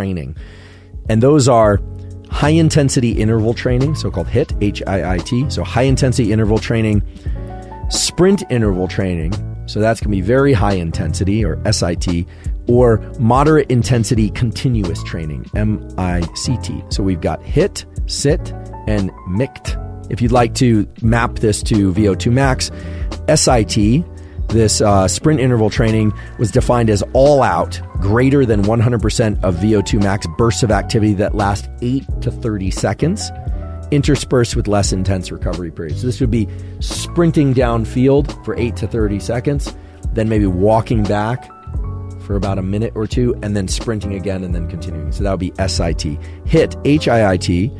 training. And those are high intensity interval training, so-called HIIT, H-I-I-T. So high intensity interval training, sprint interval training. So that's going to be very high intensity, or SIT, or moderate intensity continuous training, M-I-C-T. So we've got HIIT, SIT, and MICT. If you'd like to map this to VO2 max, SIT, this sprint interval training, was defined as all out, greater than 100% of VO2 max bursts of activity that last 8 to 30 seconds, interspersed with less intense recovery periods. So this would be sprinting downfield for 8 to 30 seconds, then maybe walking back for about a minute or two, and then sprinting again and then continuing. So that would be SIT. HIIT, H-I-I-T,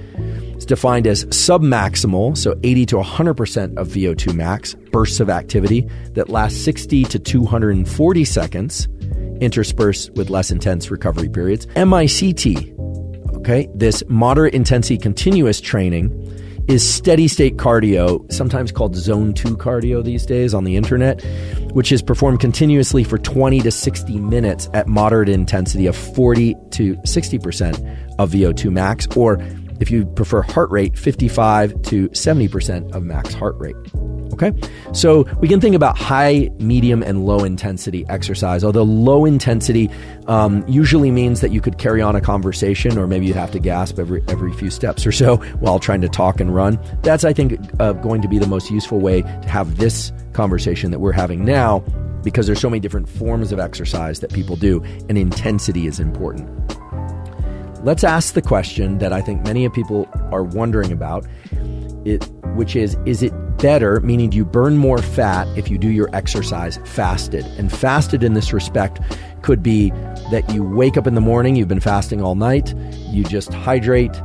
is defined as submaximal, so 80 to 100% of VO2 max bursts of activity that last 60 to 240 seconds, interspersed with less intense recovery periods. MICT, okay, this moderate intensity continuous training, is steady state cardio, sometimes called zone 2 cardio these days on the internet, which is performed continuously for 20 to 60 minutes at moderate intensity of 40 to 60% of VO2 max, or if you prefer heart rate, 55 to 70% of max heart rate. Okay, so we can think about high, medium, and low intensity exercise. Although low intensity usually means that you could carry on a conversation, or maybe you'd have to gasp every few steps or so while trying to talk and run. That's, I think, going to be the most useful way to have this conversation that we're having now, because there's so many different forms of exercise that people do, and intensity is important. Let's ask the question that I think many people are wondering about, which is it better, meaning do you burn more fat if you do your exercise fasted? And fasted in this respect could be that you wake up in the morning, you've been fasting all night, you just hydrate,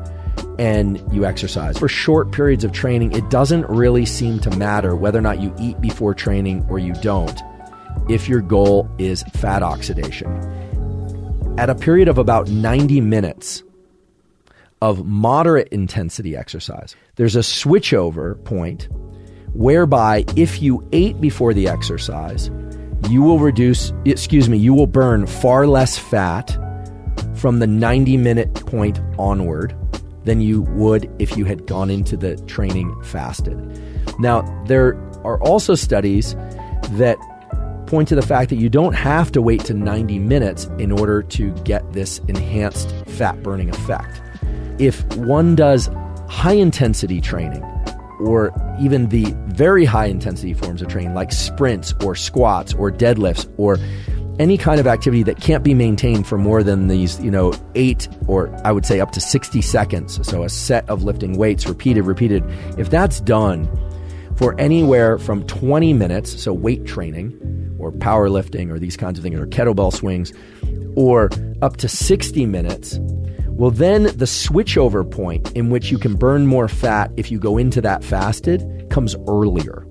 and you exercise. For short periods of training, it doesn't really seem to matter whether or not you eat before training or you don't, if your goal is fat oxidation. At a period of about 90 minutes of moderate intensity exercise, there's a switchover point whereby if you ate before the exercise, you will burn far less fat from the 90-minute point onward than you would if you had gone into the training fasted. Now, there are also studies that point to the fact that you don't have to wait to 90 minutes in order to get this enhanced fat burning effect. If one does high intensity training, or even the very high intensity forms of training like sprints or squats or deadlifts, or any kind of activity that can't be maintained for more than these, 8 or I would say up to 60 seconds. So a set of lifting weights repeated. If that's done for anywhere from 20 minutes, so weight training or powerlifting or these kinds of things, or kettlebell swings, or up to 60 minutes, well, then the switchover point in which you can burn more fat if you go into that fasted comes earlier.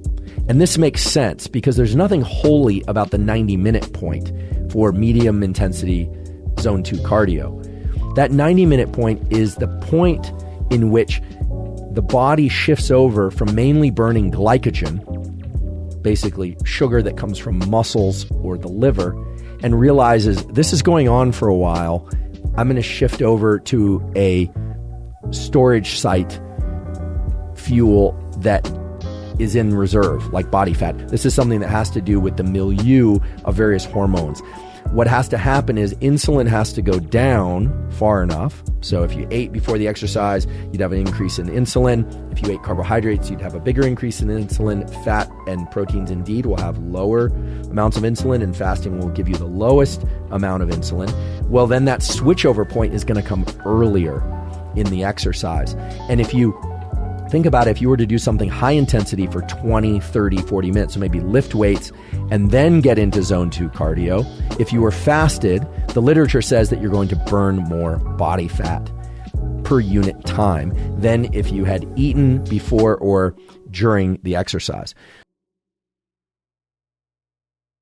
And this makes sense because there's nothing holy about the 90-minute point for medium intensity zone 2 cardio. That 90-minute point is the point in which the body shifts over from mainly burning glycogen, basically sugar that comes from muscles or the liver, and realizes this is going on for a while. I'm going to shift over to a storage site fuel that is in reserve, like body fat. This is something that has to do with the milieu of various hormones. What has to happen is insulin has to go down far enough. So if you ate before the exercise, you'd have an increase in insulin. If you ate carbohydrates, you'd have a bigger increase in insulin. Fat and proteins indeed will have lower amounts of insulin, and fasting will give you the lowest amount of insulin. Well, then that switchover point is going to come earlier in the exercise. And if you think about it, if you were to do something high intensity for 20, 30, 40 minutes, so maybe lift weights and then get into zone 2 cardio, if you were fasted, the literature says that you're going to burn more body fat per unit time than if you had eaten before or during the exercise.